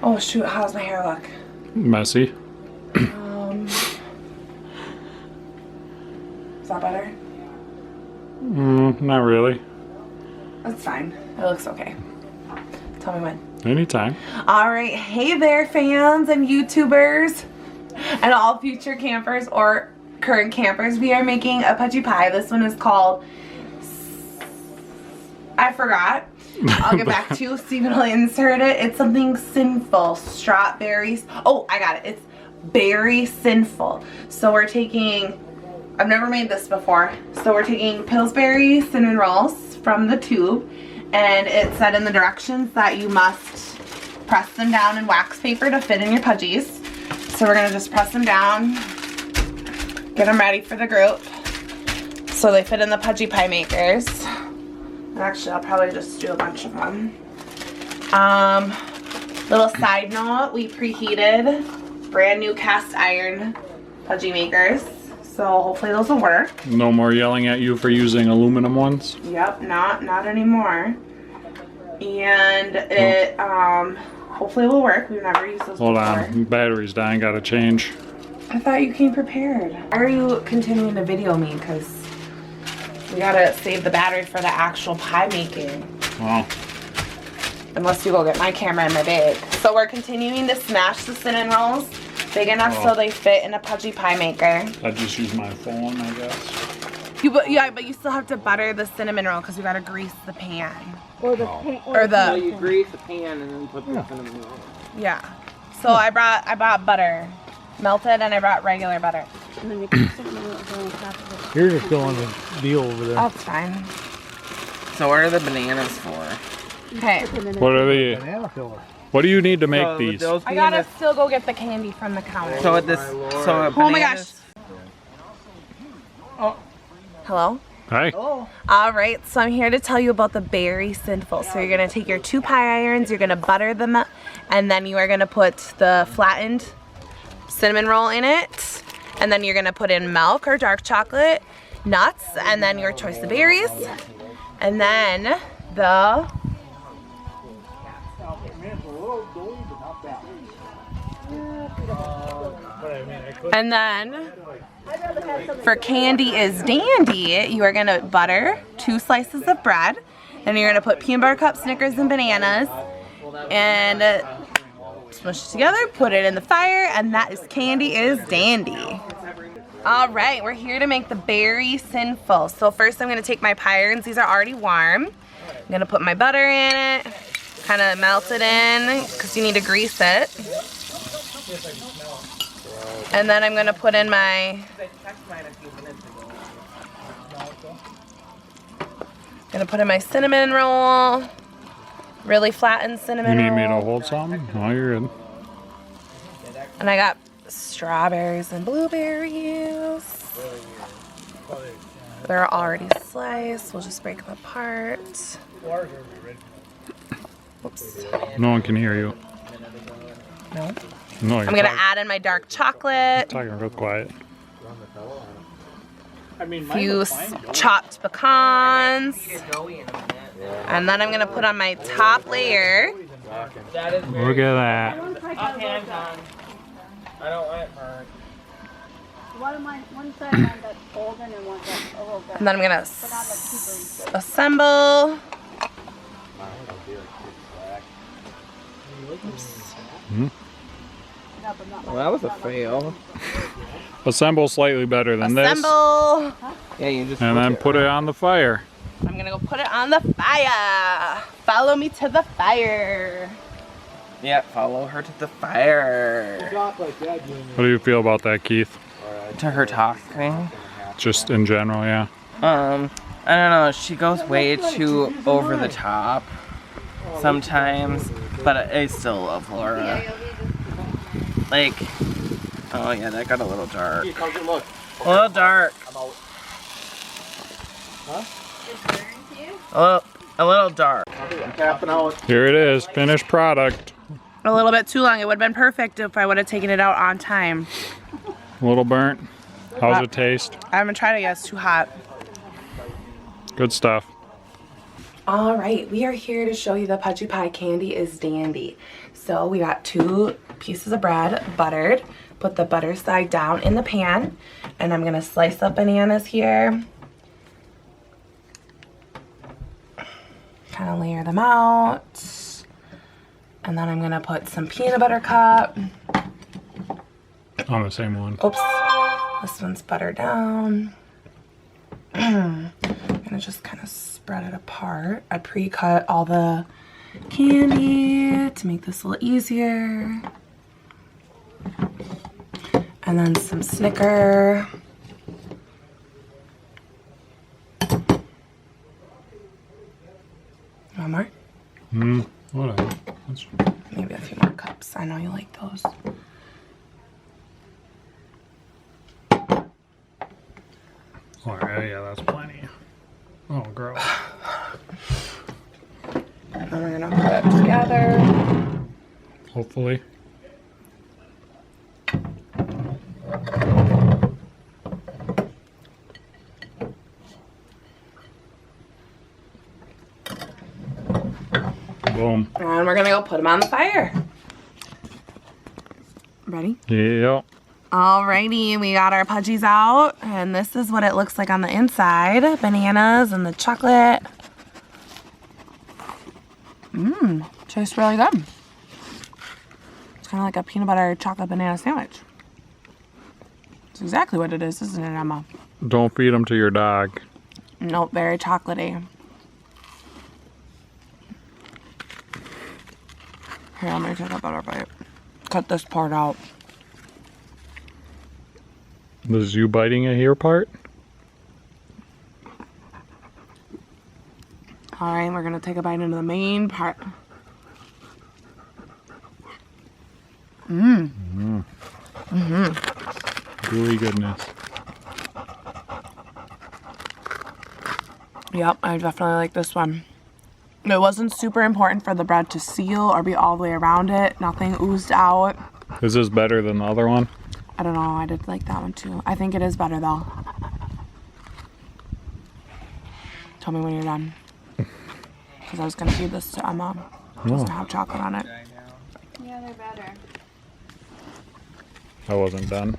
Oh shoot, how's my hair look? Messy. Is that better? Not really. That's fine. It looks okay. Tell me when. Anytime. Alright, hey there fans and YouTubers and all future campers or current campers. We are making a pudgy pie. This one is called, I forgot. I'll get back to you. Steven will insert it. It's something sinful. Strawberries. Oh, I got it. It's Berry Cinn-ful. So we're taking, I've never made this before. So we're taking Pillsbury cinnamon rolls from the tube, and it said in the directions that you must press them down in wax paper to fit in your pudgies. So we're gonna just press them down, get them ready for the group so they fit in the pudgy pie makers. Actually, I'll probably just do a bunch of them. Little side note, we preheated brand new cast iron pudgy makers. So hopefully those will work. No more yelling at you for using aluminum ones? Yep, not anymore. And it hopefully will work. We've never used those Hold before. on, battery's dying, gotta change. I thought you came prepared. Why are you continuing to video me? Because we gotta save the battery for the actual pie making. Well, Unless you go get my camera in my bag. So we're continuing to smash the cinnamon rolls big enough so they fit in a pudgy pie maker. I just use my phone, I guess. Yeah, but you still have to butter the cinnamon roll because we gotta grease the pan. Or the pan. Or So you grease the pan and then put the cinnamon roll. Yeah. So I bought butter, melted, and I brought regular butter. And then you put cinnamon roll on top of You're just going to deal over there. That's fine. So what are the bananas for? Okay. What are they? Banana filler. What do you need to make So these? those I being gotta the- still go get the candy from the counter. So with this, so Oh my gosh. Hello? Hi. Alright, so I'm here to tell you about the Berry Cinn-ful. So you're gonna take your 2 pie irons, you're gonna butter them, and then you are gonna put the flattened cinnamon roll in it. And then you're gonna put in milk or dark chocolate, nuts, and then your choice of berries. And then the for candy is dandy, you are gonna butter 2 slices of bread. Then you're gonna put peanut butter cups, Snickers, and bananas, and smush it together, put it in the fire, and that is candy is dandy. All right, we're here to make the Berry Cinn-ful. So first I'm gonna take my pie irons. These are already warm. I'm gonna put my butter in it, kind of melt it in, because you need to grease it. And then I'm gonna put in my cinnamon roll, really flattened You cinnamon need roll. me to hold something? Oh, you're good. And I got strawberries and blueberries. They're already sliced. We'll just break them apart. Oops. No one can hear you. No. No, I'm gonna add in my dark chocolate, talking real quiet. few chopped pecans, and then I'm gonna put on my top layer. Look at that. Okay, I'm done. I don't want it burnt. one side on that's golden and one that's a little bit. And then I'm gonna assemble. Well, that was a fail. Assemble slightly better than this. Assemble. Yeah, you just. And then put it on the fire. I'm gonna go put it on the fire. Follow me to the fire. Yeah, follow her to the fire. What do you feel about that, Keith? To her talking. Just in general, yeah. I don't know. She goes way too over the top sometimes, but I still love Laura. Like, oh yeah, that got a little dark. A little dark. A little dark. Here it is, finished product. A little bit too long. It would have been perfect if I would have taken it out on time. A little burnt. How's it taste? I haven't tried it yet. It's too hot. Good stuff. All right, we are here to show you the Pudgie Pie candy is dandy. So we got 2 pieces of bread, buttered. Put the butter side down in the pan, and I'm gonna slice up bananas here. Kind of layer them out. And then I'm gonna put some peanut butter cup. On the same one. Oops, this one's buttered down. I'm gonna just kind of spread it apart. I pre-cut all the candy to make this a little easier. And then some Snicker. One more? Whatever. Maybe a few more cups. I know you like those. Alright, yeah, that's plenty. Oh, gross. And we're gonna put it together. Hopefully. Boom. And we're gonna go put them on the fire. Ready? Yep. Alrighty, we got our Pudgies out, and this is what it looks like on the inside. Bananas and the chocolate. Tastes really good. It's kind of like a peanut butter chocolate banana sandwich. It's exactly what it is, isn't it, Emma? Don't feed them to your dog. Nope, very chocolatey. Here, let me take a better bite. Cut this part out. This is you biting a ear part? Alright, we're gonna take a bite into the main part. Gooey goodness. Yep, I definitely like this one. It wasn't super important for the bread to seal or be all the way around it. Nothing oozed out. Is this better than the other one? I don't know, I did like that one too. I think it is better though. Tell me when you're done. Because I was going to feed this to Emma. It doesn't have chocolate on it. Yeah, they're better. I wasn't done.